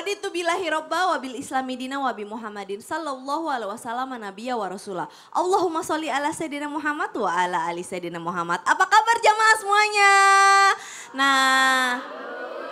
Raditu billahi robba wa bil islami dina wa bi Muhammadin sallallahu alaihi wasallam nabiyya wa rasulah. Allahumma sholli ala sayyidina Muhammad wa ala ali sayyidina Muhammad. Apa kabar jamaah semuanya? Nah,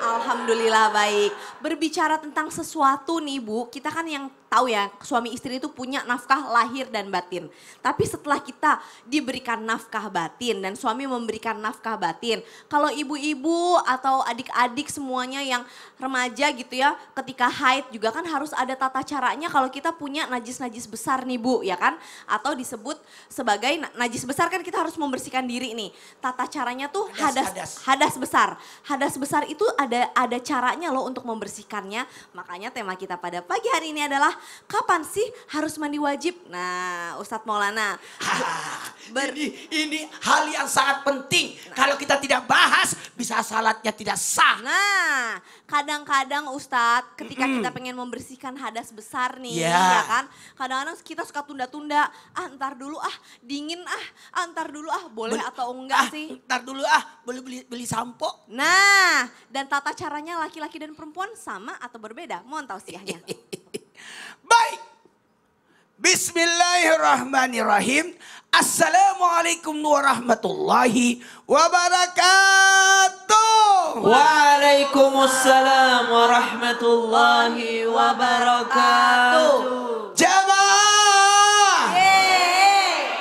alhamdulillah baik. Berbicara tentang sesuatu nih Bu, kita kan yang tahu ya suami istri itu punya nafkah lahir dan batin. Tapi setelah kita diberikan nafkah batin dan suami memberikan nafkah batin. Kalau ibu-ibu atau adik-adik semuanya yang remaja gitu ya, ketika haid juga kan harus ada tata caranya kalau kita punya najis-najis besar nih Bu ya kan. Atau disebut sebagai najis besar kan kita harus membersihkan diri nih. Tata caranya tuh hadas besar. Hadas besar itu ada caranya loh untuk membersihkannya. Makanya tema kita pada pagi hari ini adalah kapan sih harus mandi wajib? Nah, Ustadz Maulana. Ini hal yang sangat penting. Kalau kita tidak bahas, bisa salatnya tidak sah. Nah, kadang-kadang Ustadz ketika kita pengen membersihkan hadas besar nih, ya kan? Kadang-kadang kita suka tunda-tunda. Ntar dulu dingin ntar dulu boleh atau enggak sih? Ntar dulu boleh beli sampo. Nah, dan tata caranya laki-laki dan perempuan sama atau berbeda? Mohon tausiahnya. Baik. Bismillahirrahmanirrahim. Assalamualaikum warahmatullahi wabarakatuh. Waalaikumsalam warahmatullahi wabarakatuh. Jamaah.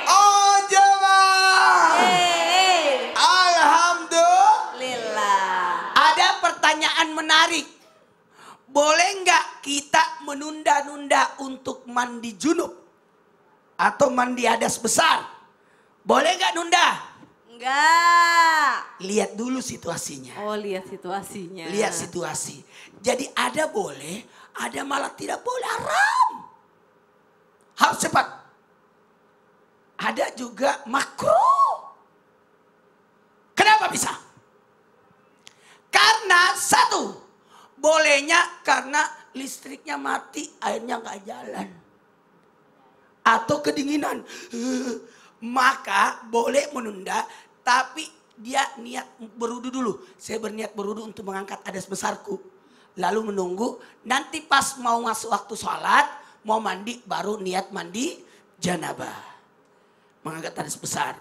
Oh jamaah. Alhamdulillah. Ada pertanyaan menarik. Boleh nggak kita menunda-nunda untuk mandi junub? Atau mandi hadas besar? Boleh nggak nunda? Enggak. Lihat dulu situasinya. Oh lihat situasinya. Lihat situasi. Jadi ada boleh, ada malah tidak boleh, haram. Harus cepat. Ada juga makruh. Kenapa bisa? Karena satu, bolehnya karena listriknya mati, airnya nggak jalan. Atau kedinginan. Maka boleh menunda, tapi dia niat berwudu dulu. Saya berniat berwudu untuk mengangkat hadas besarku. Lalu menunggu, nanti pas mau masuk waktu sholat, mau mandi, baru niat mandi janabah. Mengangkat hadas besar.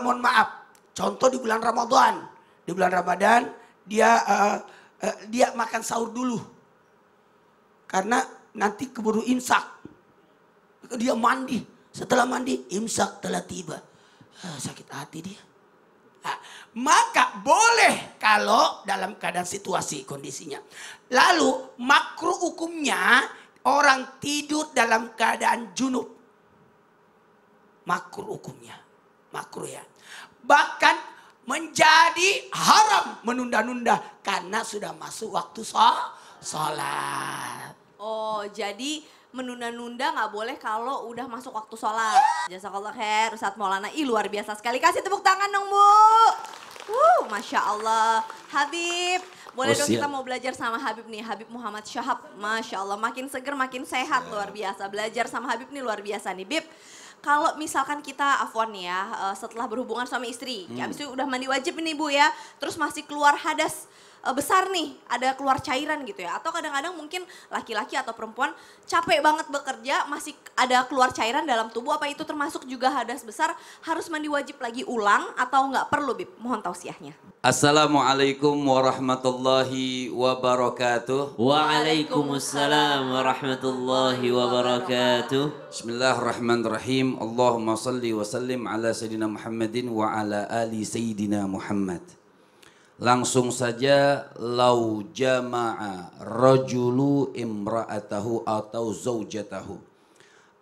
Mohon maaf, contoh di bulan Ramadan. Di bulan Ramadan, dia makan sahur dulu. Karena nanti keburu imsak. Dia mandi. Setelah mandi, imsak telah tiba. Sakit hati dia. Maka boleh kalau dalam keadaan situasi kondisinya. Lalu makruh hukumnya orang tidur dalam keadaan junub. Makruh hukumnya. Makruh ya. Bahkan menjadi haram menunda-nunda karena sudah masuk waktu sholat. Oh jadi menunda-nunda nggak boleh kalau udah masuk waktu sholat. Jazakallah khair Ustadz Maulana. Luar biasa sekali. Kasih tepuk tangan dong Bu. Masya Allah. Habib. Boleh dong kita mau belajar sama Habib nih. Habib Muhammad Syahab. Masya Allah makin seger makin sehat luar biasa. Belajar sama Habib nih luar biasa nih Bib. Kalau misalkan kita afwan nih ya, setelah berhubungan suami istri, habis itu udah mandi wajib nih Bu ya, terus masih keluar hadas besar nih, ada keluar cairan gitu ya. Atau kadang-kadang mungkin laki-laki atau perempuan capek banget bekerja, masih ada keluar cairan dalam tubuh, apa itu termasuk juga hadas besar, harus mandi wajib lagi ulang atau nggak perlu Bib? Mohon tausiahnya. Assalamualaikum warahmatullahi wabarakatuh. Waalaikumsalam warahmatullahi wabarakatuh. Bismillahirrahmanirrahim. Allahumma salli wa sallim ala Sayyidina Muhammadin wa ala ali Sayyidina Muhammad. Langsung saja, lau jama'a rajulu imra'atahu atau zaujatahu.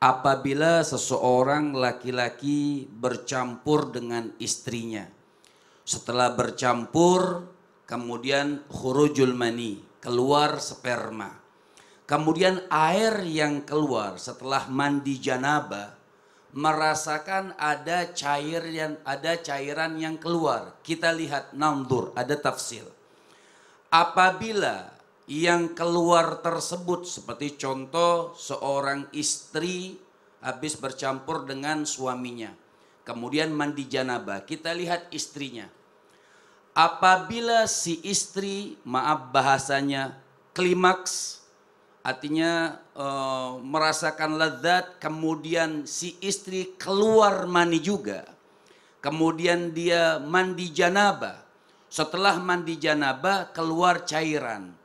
Apabila seseorang laki-laki bercampur dengan istrinya. Setelah bercampur, kemudian khurujul mani, keluar sperma. Kemudian air yang keluar setelah mandi janabah, merasakan ada cairan yang keluar. Kita lihat nandur, ada tafsir. Apabila yang keluar tersebut seperti contoh seorang istri habis bercampur dengan suaminya, kemudian mandi janabah, kita lihat istrinya. Apabila si istri, maaf bahasanya, klimaks, artinya merasakan lezat, kemudian si istri keluar mani juga. Kemudian dia mandi janabah. Setelah mandi janabah keluar cairan.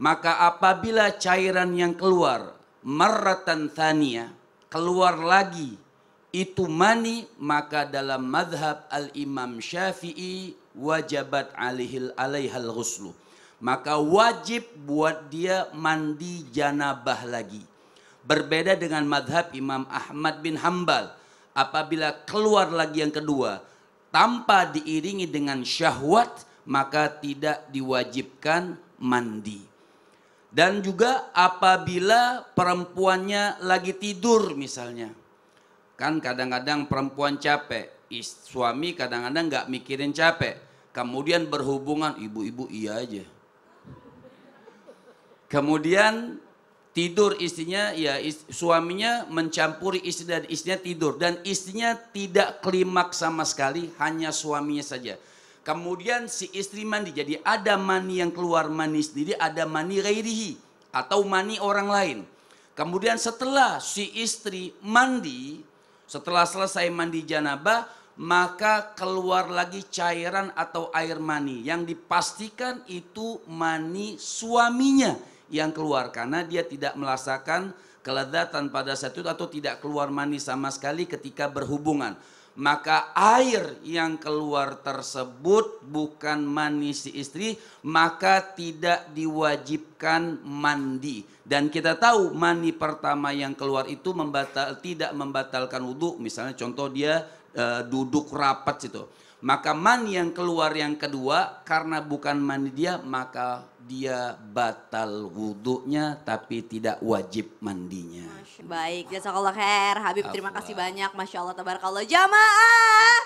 Maka apabila cairan yang keluar marratan thaniyah, keluar lagi itu mani, maka dalam madhab al-Imam Syafi'i wajabat alaihal ghuslu. Maka wajib buat dia mandi janabah lagi. Berbeda dengan madhab Imam Ahmad bin Hambal. Apabila keluar lagi yang kedua tanpa diiringi dengan syahwat, maka tidak diwajibkan mandi. Dan juga apabila perempuannya lagi tidur misalnya. Kan kadang-kadang perempuan capek, suami kadang-kadang nggak mikirin capek. Kemudian berhubungan, ibu-ibu iya aja. Kemudian tidur istrinya, ya suaminya mencampuri istri dan istrinya tidur. Dan istrinya tidak klimaks sama sekali, hanya suaminya saja. Kemudian si istri mandi, jadi ada mani yang keluar mani sendiri, ada mani ghairihi atau mani orang lain. Kemudian setelah si istri mandi, setelah selesai mandi janabah, maka keluar lagi cairan atau air mani. Yang dipastikan itu mani suaminya yang keluar, karena dia tidak merasakan kelezatan pada saat itu atau tidak keluar mani sama sekali ketika berhubungan. Maka air yang keluar tersebut bukan mani si istri, maka tidak diwajibkan mandi. Dan kita tahu mani pertama yang keluar itu tidak membatalkan wudhu. Misalnya contoh dia duduk rapat situ. Maka mani yang keluar yang kedua karena bukan mani dia, maka dia batal wudhunya tapi tidak wajib mandinya. Baik, jazakallah khair. Habib terima kasih banyak. Masya Allah, tabarakallah. Jamaah.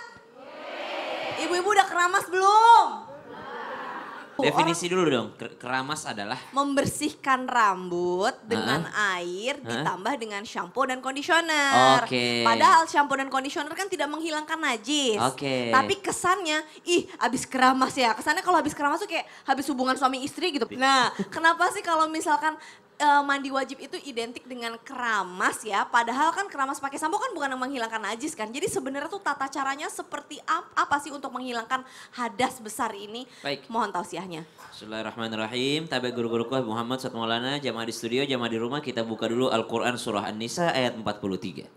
Ibu-ibu udah keramas belum? Definisi dulu dong, keramas adalah membersihkan rambut dengan air ditambah dengan shampoo dan conditioner. Padahal shampoo dan conditioner kan tidak menghilangkan najis. Tapi kesannya, abis keramas ya. Kesannya kalau habis keramas tuh kayak habis hubungan suami istri gitu. Nah, kenapa sih kalau misalkan mandi wajib itu identik dengan keramas ya? Padahal kan keramas pakai sampo kan bukan yang menghilangkan najis kan. Jadi sebenarnya tuh tata caranya seperti apa sih untuk menghilangkan hadas besar ini? Baik. Mohon tausiahnya. Bismillahirrahmanirrahim. Tabi guru-guruku Muhammad Ustaz Maulana, jamaah di studio, jamaah di rumah, kita buka dulu Al-Quran surah An-Nisa ayat 43.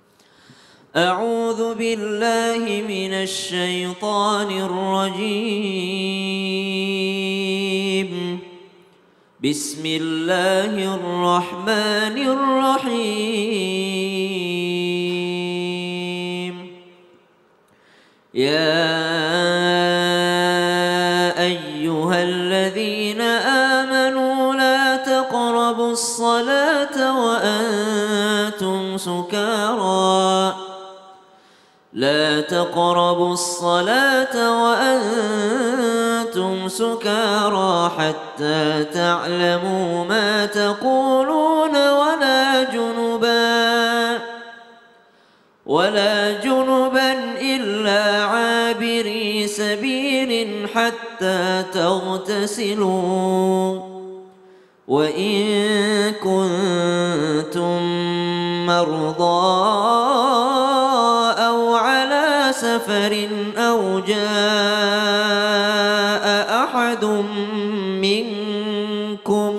A'udzu billahi minasy syaithanir rajim. Bismillahirrahmanirrahim. Ya ayyuhalladzina amanu la taqrabus salata wa antum sukara. لا تقربوا الصلاة وأنتم سكارى حتى تعلموا ما تقولون ولا جنبا إلا عابري سبيل حتى تغتسلوا وإن كنتم مرضى سفر أو جاء أحد منكم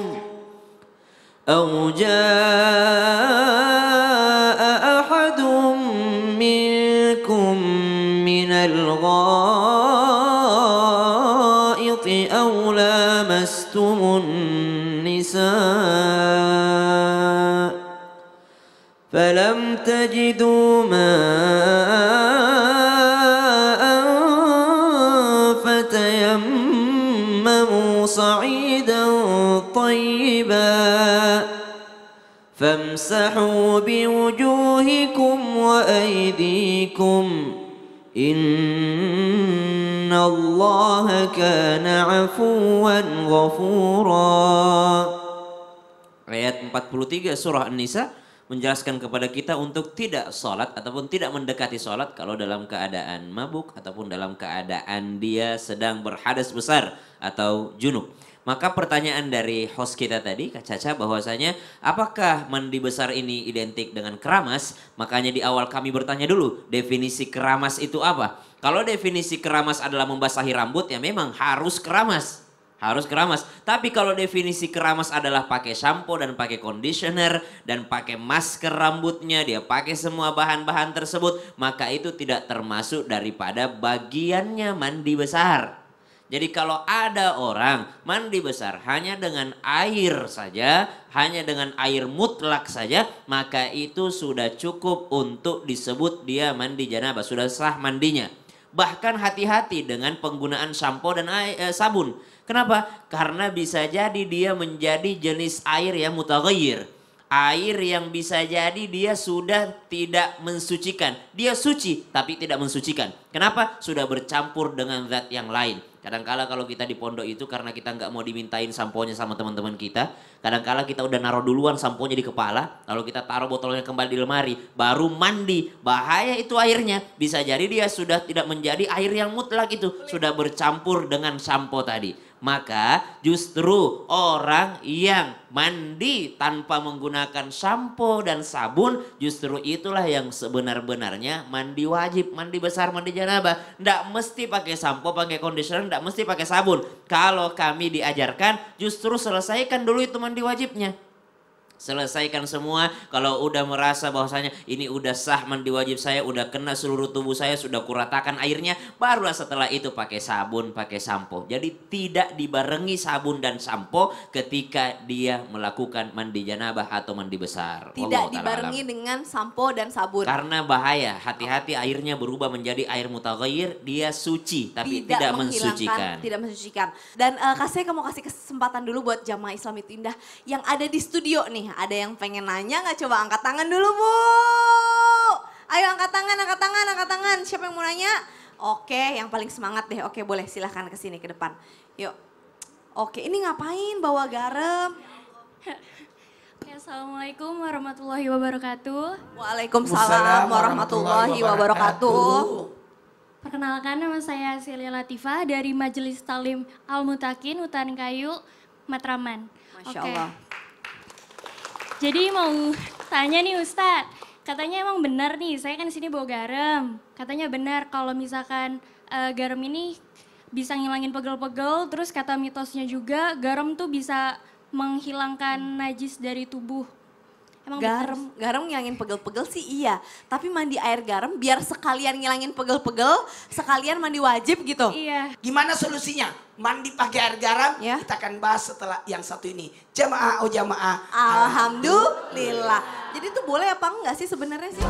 من الغائط أو لامستم النساء فلم تجدوا ماء صعيدا طيبا فامسحوا بوجوهكم وأيديكم إن الله كان عفوا غفورا. Ayat 43 surah An-Nisa menjelaskan kepada kita untuk tidak sholat ataupun tidak mendekati sholat kalau dalam keadaan mabuk ataupun dalam keadaan dia sedang berhadas besar atau junub. Maka pertanyaan dari host kita tadi, Kak Caca, bahwasanya apakah mandi besar ini identik dengan keramas? Makanya di awal kami bertanya dulu, definisi keramas itu apa? Kalau definisi keramas adalah membasahi rambut, ya memang harus keramas. Harus keramas. Tapi kalau definisi keramas adalah pakai shampoo dan pakai conditioner dan pakai masker rambutnya, dia pakai semua bahan-bahan tersebut, maka itu tidak termasuk daripada bagiannya mandi besar. Jadi kalau ada orang mandi besar hanya dengan air saja, hanya dengan air mutlak saja, maka itu sudah cukup untuk disebut dia mandi janabah, sudah sah mandinya. Bahkan hati-hati dengan penggunaan shampoo dan sabun. Kenapa? Karena bisa jadi dia menjadi jenis air yang mutaghayyir. Air yang bisa jadi dia sudah tidak mensucikan. Dia suci tapi tidak mensucikan. Kenapa? Sudah bercampur dengan zat yang lain. Kadangkala kalau kita di pondok itu karena kita nggak mau dimintain samponya sama teman-teman kita. Kadangkala kita udah naruh duluan samponya di kepala. Lalu kita taruh botolnya kembali di lemari. Baru mandi. Bahaya itu airnya. Bisa jadi dia sudah tidak menjadi air yang mutlak itu. Sudah bercampur dengan sampo tadi. Maka justru orang yang mandi tanpa menggunakan sampo dan sabun, justru itulah yang sebenar-benarnya mandi wajib, mandi besar, mandi janabah. Nggak mesti pakai sampo, pakai conditioner, nggak mesti pakai sabun. Kalau kami diajarkan justru selesaikan dulu itu mandi wajibnya. Selesaikan semua. Kalau udah merasa bahwasanya ini udah sah mandi wajib saya, udah kena seluruh tubuh saya, sudah kuratakan airnya, barulah setelah itu pakai sabun, pakai sampo. Jadi tidak dibarengi sabun dan sampo ketika dia melakukan mandi janabah atau mandi besar. Tidak dibarengi dengan sampo dan sabun. Karena bahaya, hati-hati airnya berubah menjadi air mutaghayyir, dia suci tapi tidak mensucikan. Tidak mensucikan. Dan saya mau kasih kesempatan dulu buat jamaah Islam itu Indah yang ada di studio nih. Ada yang pengen nanya nggak? Coba angkat tangan dulu Bu. Ayo angkat tangan, angkat tangan, angkat tangan. Siapa yang mau nanya? Oke, yang paling semangat deh. Oke boleh silahkan ke sini ke depan. Yuk. Oke ini ngapain bawa garam? Assalamualaikum warahmatullahi wabarakatuh. Waalaikumsalam warahmatullahi wabarakatuh. Perkenalkan nama saya Celia Latifah dari Majelis Talim Al-Mutakin Hutan Kayu, Matraman. Masya Allah. Jadi mau tanya nih Ustadz, katanya emang benar nih, saya kan di sini bawa garam. Katanya benar kalau misalkan garam ini bisa ngilangin pegel-pegel, terus kata mitosnya juga garam tuh bisa menghilangkan najis dari tubuh. Emang Garam ngilangin pegel-pegel sih iya, tapi mandi air garam biar sekalian ngilangin pegel-pegel, sekalian mandi wajib gitu. Iya. Gimana solusinya? Mandi pakai air garam, Ya. kita akan bahas setelah yang satu ini. Jamaah, oh jamaah. Alhamdulillah. Jadi itu boleh apa enggak sih sebenarnya sih?